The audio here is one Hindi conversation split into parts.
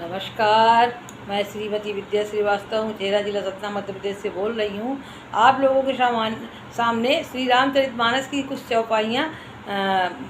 नमस्कार। मैं श्रीमती विद्या श्रीवास्तव हूँ, चेहरा जिला सतना मध्य प्रदेश से बोल रही हूँ। आप लोगों के सामने श्री रामचरितमानस की कुछ चौपाइयाँ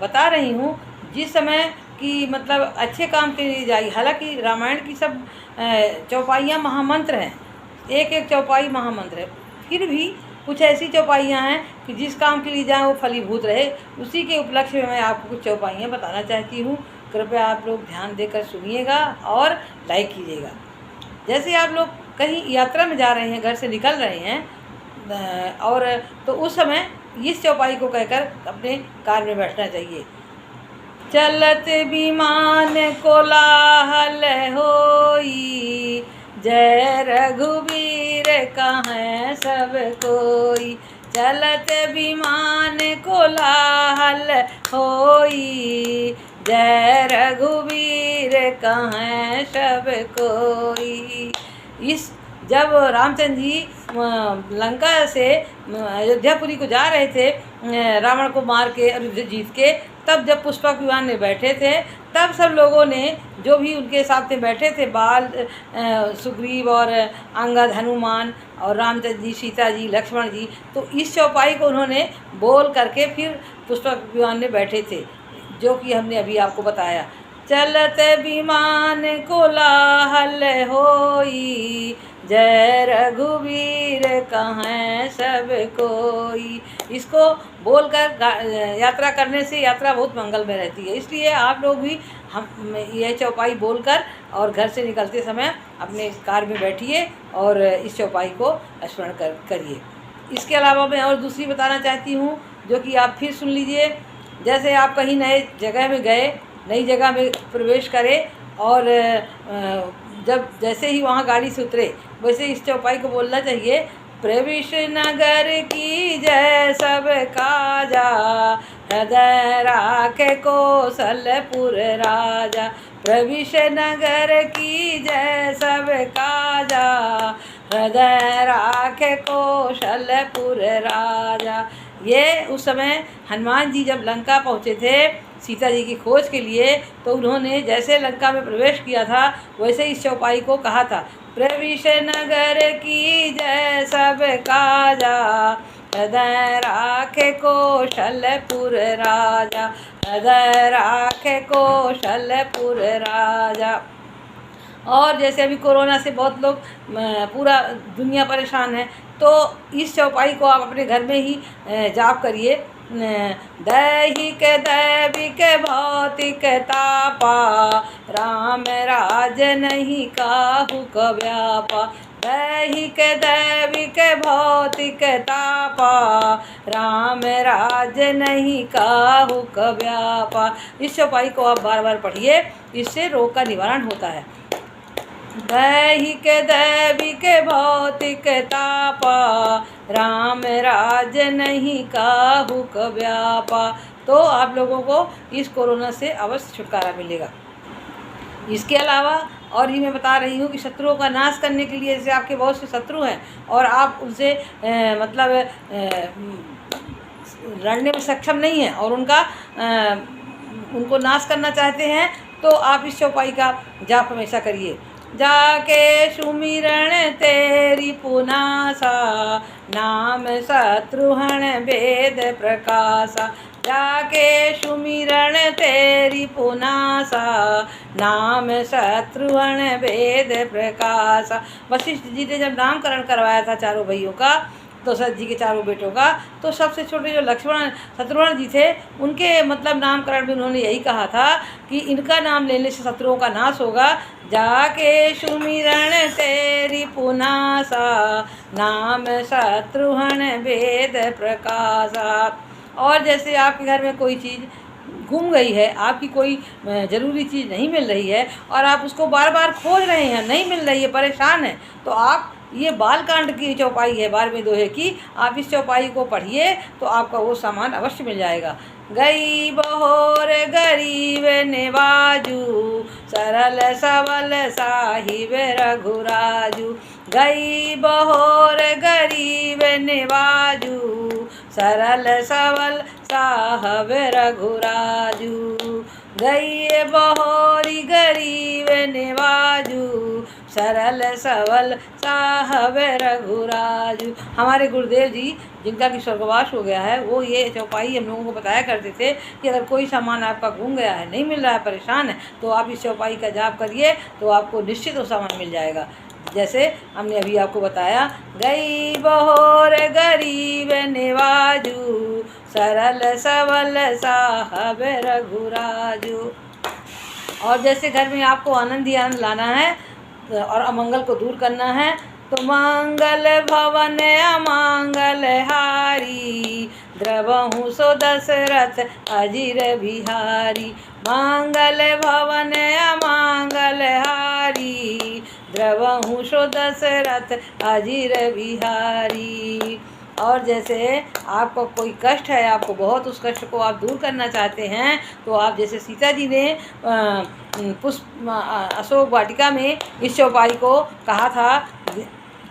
बता रही हूँ, जिस समय कि मतलब अच्छे काम के लिए जाई। हालांकि रामायण की सब चौपाइयाँ महामंत्र हैं, एक एक चौपाई महामंत्र है, फिर भी कुछ ऐसी चौपाइयाँ हैं कि जिस काम के लिए जाएँ वो फलीभूत रहे। उसी के उपलक्ष्य में मैं आपको कुछ चौपाइयाँ बताना चाहती हूँ। कृपया आप लोग ध्यान देकर सुनिएगा और लाइक कीजिएगा। जैसे आप लोग कहीं यात्रा में जा रहे हैं, घर से निकल रहे हैं और तो उस समय इस चौपाई को कहकर अपने कार में बैठना चाहिए। चलत विमान कोलाहल होई, जय रघुवीर कहाँ सब कोई। चलत विमान कोलाहल होई, जय रघुवीर कहाँ सब कोई। इस जब रामचंद्र जी लंका से अयोध्यापुरी को जा रहे थे, रावण को मार के और युद्ध जीत के, तब जब पुष्पक विमान में बैठे थे, तब सब लोगों ने जो भी उनके साथ में बैठे थे, बाल, सुग्रीव और अंगद, हनुमान और रामचंद्र जी, सीता जी, लक्ष्मण जी, तो इस चौपाई को उन्होंने बोल करके फिर पुष्पक विमान में बैठे थे, जो कि हमने अभी आपको बताया। चलत विमान कोलाहल होई, जय रघुवीर कहाँ सब कोई। इसको बोलकर यात्रा करने से यात्रा बहुत मंगलमय रहती है। इसलिए आप लोग भी हम यह चौपाई बोलकर और घर से निकलते समय अपने कार में बैठिए और इस चौपाई को स्मरण करिए। इसके अलावा मैं और दूसरी बताना चाहती हूँ, जो कि आप फिर सुन लीजिए। जैसे आप कहीं नए जगह में गए, नई जगह में प्रवेश करें और जब जैसे ही वहाँ गाड़ी से उतरे, वैसे इस चौपाई को बोलना चाहिए। प्रविश नगर की जय सब काजा, हृदय राखे कौशलपुर राजा। प्रविश नगर की जय सब काजा, हृदय राखे कौशलपुर राजा। ये उस समय हनुमान जी जब लंका पहुँचे थे सीता जी की खोज के लिए, तो उन्होंने जैसे लंका में प्रवेश किया था, वैसे इस चौपाई को कहा था। प्रविश नगर की जय सब काजा, हृदय राखे कौशलपुर राजा। हृदय राखे कौशलपुर राजा। और जैसे अभी कोरोना से बहुत लोग, पूरा दुनिया परेशान है, तो इस चौपाई को आप अपने घर में ही जाप करिए। दैहिक दैविक भौतिक तापा, राम राज नहीं काहू क व्यापा। दैहिक दैविक भौतिक तापा, राम राज नहीं काहू क व्यापा। इस चौपाई को आप बार बार पढ़िए, इससे रोग का निवारण होता है। दैहिक दैविक भौतिक तापा, राम राज नहीं काहू क व्यापा। तो आप लोगों को इस कोरोना से अवश्य छुटकारा मिलेगा। इसके अलावा और ही मैं बता रही हूँ कि शत्रुओं का नाश करने के लिए, जैसे आपके बहुत से शत्रु हैं और आप उनसे लड़ने में सक्षम नहीं हैं और उनको नाश करना चाहते हैं, तो आप इस चौपाई का जाप हमेशा करिए। जाके सुमिरण तेरी पुनासा, नाम शत्रुहन वेद प्रकाशा। जाके सुमिरण तेरी पुनासा, नाम शत्रुहन वेद प्रकाशा। वशिष्ठ जी ने जब नामकरण करवाया था चारों भाइयों का, दशरथ जी के चारों बेटों का, तो सबसे छोटे जो शत्रुघ्न जी थे, उनके नामकरण में उन्होंने यही कहा था कि इनका नाम लेने से शत्रुओं का नाश होगा। जाके सुमिरण तेरी पुनासा, नाम शत्रुघ्न वेद प्रकाशा। और जैसे आपके घर में कोई चीज़ गुम गई है, आपकी कोई ज़रूरी चीज़ नहीं मिल रही है और आप उसको बार बार खोज रहे हैं, नहीं मिल रही है, परेशान है, तो आप ये बालकांड की चौपाई है 12वें दोहे की, आप इस चौपाई को पढ़िए तो आपका वो सामान अवश्य मिल जाएगा। गई बहोर गरीब निवाजू, सरल सबल साहिब रघुराजू। गई बहोर गरीब निवाजू, सरल सबल साहब रघुराजू। गई बहोरी गरीब निवाजू, सरल सबल साहब रघुराजू। हमारे गुरुदेव जी जिनका कि स्वर्गवास हो गया है, वो ये चौपाई हम लोगों को बताया करते थे कि अगर कोई सामान आपका गुम गया है, नहीं मिल रहा है, परेशान है, तो आप इस चौपाई का जाप करिए तो आपको निश्चित वो सामान मिल जाएगा। जैसे हमने अभी आपको बताया, गई बहोर गरीब निवाजू, सरल सबल साहब रघुराजू। और जैसे घर में आपको आनंद ही आनंद लाना है और अमंगल को दूर करना है, तो मंगल भवन अमंगल हारी, द्रवहु सो दशरथ अजिर बिहारी। मंगल भवन अमंगल हारी, द्रवहु सो दशरथ अजिर बिहारी। और जैसे आपको कोई कष्ट है, आपको बहुत उस कष्ट को आप दूर करना चाहते हैं, तो आप जैसे सीता जी ने पुष्प अशोक वाटिका में इस चौपाई को कहा था,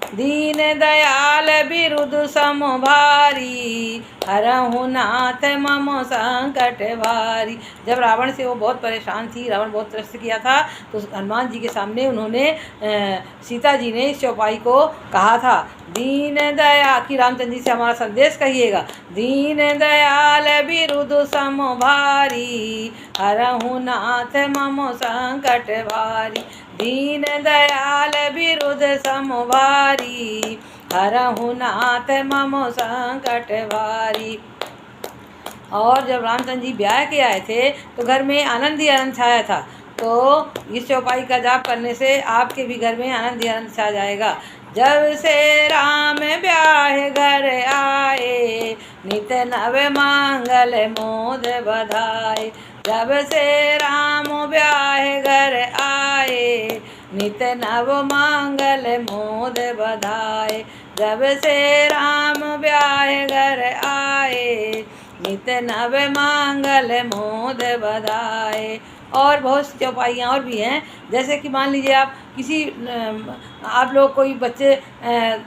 दीन दयाल बिरुद सम भारी, हरहु नाथ मम संकट भारी। जब रावण से वो बहुत परेशान थी, रावण बहुत त्रस्त किया था, तो हनुमान जी के सामने उन्होंने सीता जी ने इस चौपाई को कहा था, दीन दया की रामचंद्र जी से हमारा संदेश कहिएगा, दीन दयाल बिरुद सम भारी, हरहु नाथ मम संकट भारी। दीन दयाल बिरुद सम भारी, हरहु नाथ मम संकट भारी। और जब रामचंद्र जी ब्याह के आए थे तो घर में आनंद ही आनंद छाया था। तो इस चौपाई का जाप करने से आपके भी घर में आनंद ही आनंद छा जाएगा। जब से राम ब्याह घर आए, नित नव मंगल मोद बधाए। जब से राम ब्याह घर आए, नित नव मंगल मोद बधाए। जब से राम ब्याह घर आए, नित नव मंगल मोद बधाए। और बहुत सी चौपाइयाँ और भी हैं, जैसे कि मान लीजिए आप लोग कोई बच्चे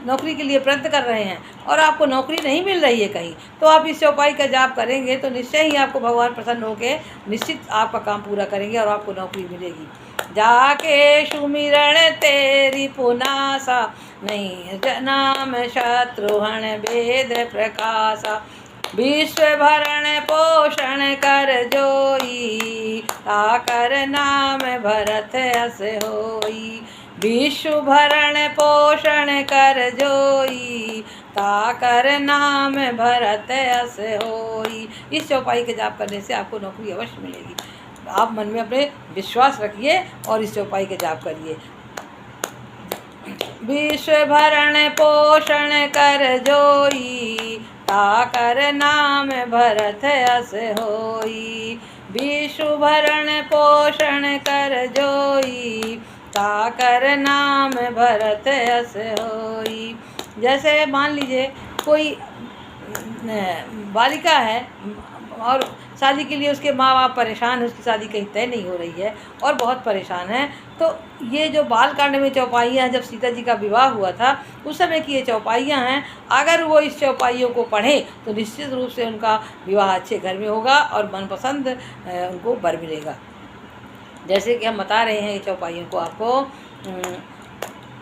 नौकरी के लिए प्रयत्न कर रहे हैं और आपको नौकरी नहीं मिल रही है कहीं, तो आप इस चौपाई का जाप करेंगे तो निश्चय ही आपको भगवान प्रसन्न होकर निश्चित आपका काम पूरा करेंगे और आपको नौकरी मिलेगी। जाके सुमिरण तेरी पुनासा, नहीं नाम शत्रुघ्न वेद प्रकाशा। विश्व भरण पोषण कर जोई, ताकर नाम भरत अस होई। विश्व भरण पोषण कर जोई, ताकर नाम भरत अस होई। इस चौपाई के जाप करने से आपको नौकरी अवश्य मिलेगी। आप मन में अपने विश्वास रखिए और इस चौपाई के जाप करिए। विश्व भरण पोषण कर जोई, ताकर नाम भरत अस होई। विश्व भरण पोषण कर जोई, ताकर नाम भरत अस होई। जैसे मान लीजिए कोई बालिका है और शादी के लिए उसके माँ बाप परेशान हैं, उसकी शादी कहीं तय नहीं हो रही है और बहुत परेशान है, तो ये जो बालकांड में चौपाइयाँ जब सीता जी का विवाह हुआ था उस समय की ये चौपाइयाँ हैं, अगर वो इस चौपाइयों को पढ़ें तो निश्चित रूप से उनका विवाह अच्छे घर में होगा और मनपसंद उनको वर मिलेगा। जैसे कि हम बता रहे हैं ये चौपाइयों को आपको,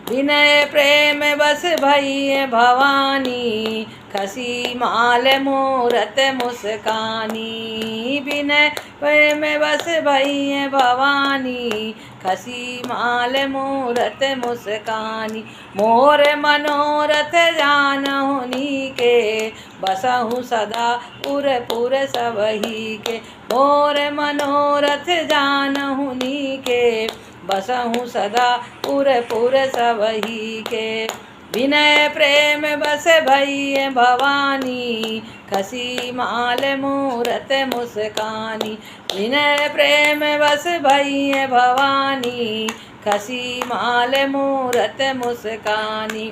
विनय प्रेम बस भई भवानी, खसी माल मूरत मुस्कानी। विनय प्रेम बस भई भवानी, खसी माल मूरत मुस्कानी। मोर मनोरथ जानहुनी के, बसहु सदा पुर पुर सबही के। मोर मनोरथ जानहुनी के, बसहु सदा पुर पुर सबही के। विनय प्रेम बस भई भवानी, खसी माल मूरत मुस्कानी। विनय प्रेम बस भई भवानी, खसी माल मूरत मुस्कानी।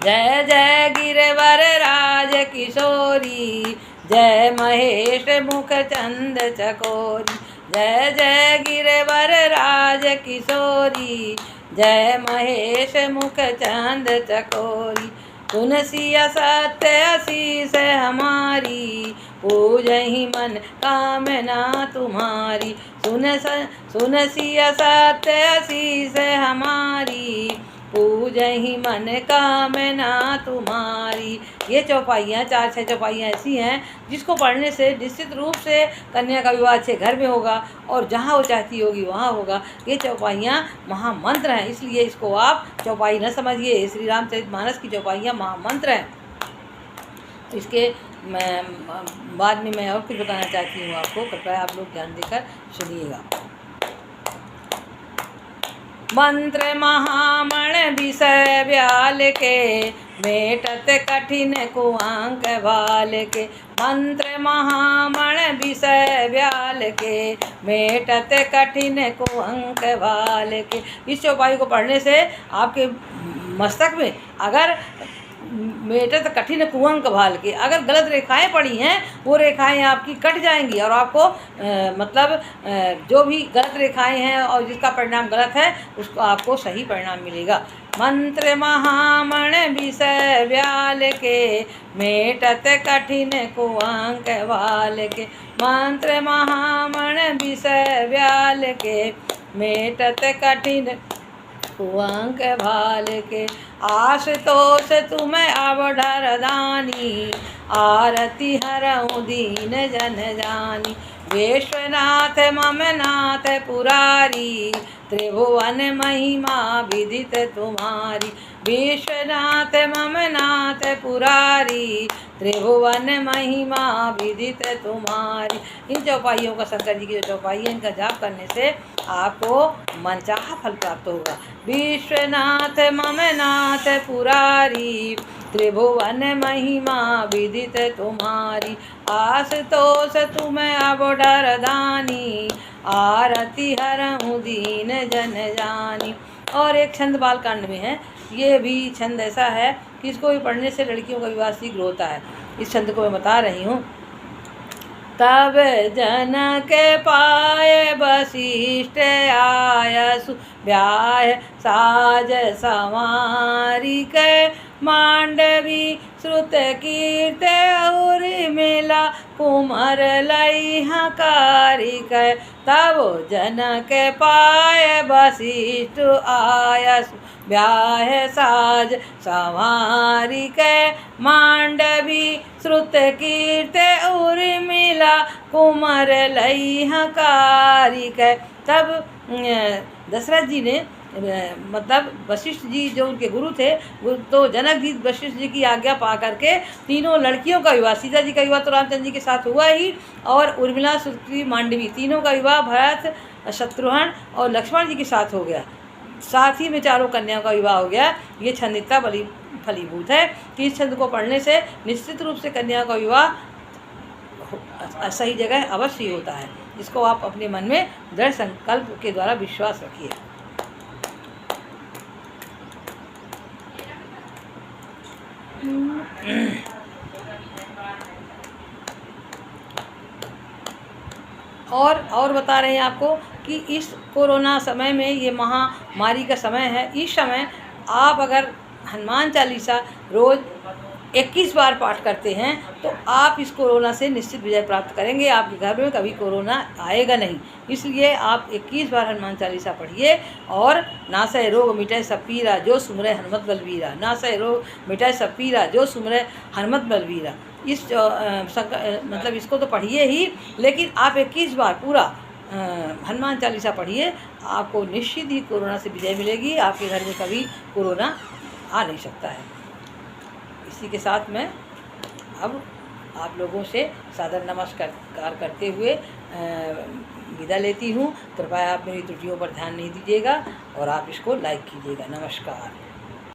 जय जय गिरवर राज किशोरी, जय महेश मुख चंद चकोरी। जय जय गिरवर राज किशोरी, जय महेश मुख चंद चकोरी। तुलसी सत्य आशीष हमारी, पूजहि मन कामना तुम्हारी। सुन सिया सत्य आशीष हमारी, पूजहि मन कामना तुम्हारी। ये चौपाइयाँ 4-6 चौपाइयाँ ऐसी हैं जिसको पढ़ने से निश्चित रूप से कन्या का विवाह अच्छे घर में होगा और जहाँ वो चाहती होगी वहाँ होगा। ये चौपाइयाँ महामंत्र हैं, इसलिए इसको आप चौपाई न समझिए। श्री रामचरितमानस की चौपाइयाँ महामंत्र हैं। इसके बाद में मैं और कुछ बताना चाहती हूँ आपको, कृपया आप लोग ध्यान देकर सुनिएगा। मंत्र महामण विषय व्याल के, मेटत कठिन कुआंक भाल के। मंत्र महामण विषय व्याल के, मेटत कठिन कुआंक भाल के। इस चौपाई को पढ़ने से आपके मस्तक में अगर मेटत कठिन कुअंक भाल के, अगर गलत रेखाएं पड़ी हैं वो रेखाएं आपकी कट जाएंगी और आपको जो भी गलत रेखाएं हैं और जिसका परिणाम गलत है उसको आपको सही परिणाम मिलेगा। मंत्र महामण विषय व्याल के, मेटत कठिन कुअंक भाल के। मंत्र महामण विषय व्याल के, मेटत कठिन कुअंक भाल के। आशुतोष तुम्हें अवढर दानी, आरती हरऊँ दीन जन जानी। विश्वनाथ मम नाथ पुरारी, त्रिभुवन महिमा विदित तुम्हारी। विश्वनाथ मम नाथ पुरारी, त्रिभुवन महिमा विदित तुम्हारी। इन चौपाइयों का, शंकर जी की जो चौपाई है, इनका जाप करने से आपको मनचाहा फल प्राप्त होगा। विश्वनाथ मम नाथ पुरारी, त्रिभुवन महिमा विदित तुम्हारी। आशुतोष तुम्हें अवढर दानी, आरती हरऊँ दीन जन जानी। और एक छंद बालकांड में है, ये भी छंद ऐसा है कि इसको भी पढ़ने से लड़कियों का विवाह शीघ्र होता है। इस छंद को मैं बता रही हूँ। तब जनक पाए वशिष्ठ आयसु, ब्याह साज संवारी के। मांडवी श्रुत कीर्त और मिला, कुमर लई हकारी कै। तब जनक पाए वशिष्ठ आयसु, ब्याह साज संवारी के। मांडवी श्रुत कीर्त और मिला, कुमर लई हकारी कै। तब दशरथ जी ने, मतलब वशिष्ठ जी जो उनके गुरु थे, तो जनक जी वशिष्ठ जी की आज्ञा पा करके तीनों लड़कियों का विवाह, सीता जी का विवाह तो रामचंद्र जी के साथ हुआ ही, और उर्मिला, सुत्री, मांडवी, तीनों का विवाह भरत, शत्रुघ्न और लक्ष्मण जी के साथ हो गया। साथ ही में चारों कन्याओं का विवाह हो गया। ये छंद इतना फलीभूत है कि इस छंद को पढ़ने से निश्चित रूप से कन्याओं का विवाह सही जगह अवश्य होता है। इसको आप अपने मन में दृढ़ संकल्प के द्वारा विश्वास रखिए। और बता रहे हैं आपको कि इस कोरोना समय में, ये महामारी का समय है, इस समय आप अगर हनुमान चालीसा रोज़ 21 बार पाठ करते हैं तो आप इस कोरोना से निश्चित विजय प्राप्त करेंगे। आपके घर में कभी कोरोना आएगा नहीं। इसलिए आप 21 बार हनुमान चालीसा पढ़िए। और नासै रोग मिटै सब पीरा, जो सुमरै हनुमत बलवीरा। नासै रोग मिटै सब पीरा, जो सुमरै हनुमत बलवीरा। इस मतलब इसको तो पढ़िए ही, लेकिन आप 21 बार पूरा हनुमान चालीसा पढ़िए, आपको निश्चित ही कोरोना से विजय मिलेगी। आपके घर में कभी कोरोना आ नहीं सकता है। इसी के साथ मैं अब आप लोगों से सादर नमस्कार करते हुए विदा लेती हूँ। कृपया आप मेरी त्रुटियों पर ध्यान नहीं दीजिएगा और आप इसको लाइक कीजिएगा। नमस्कार।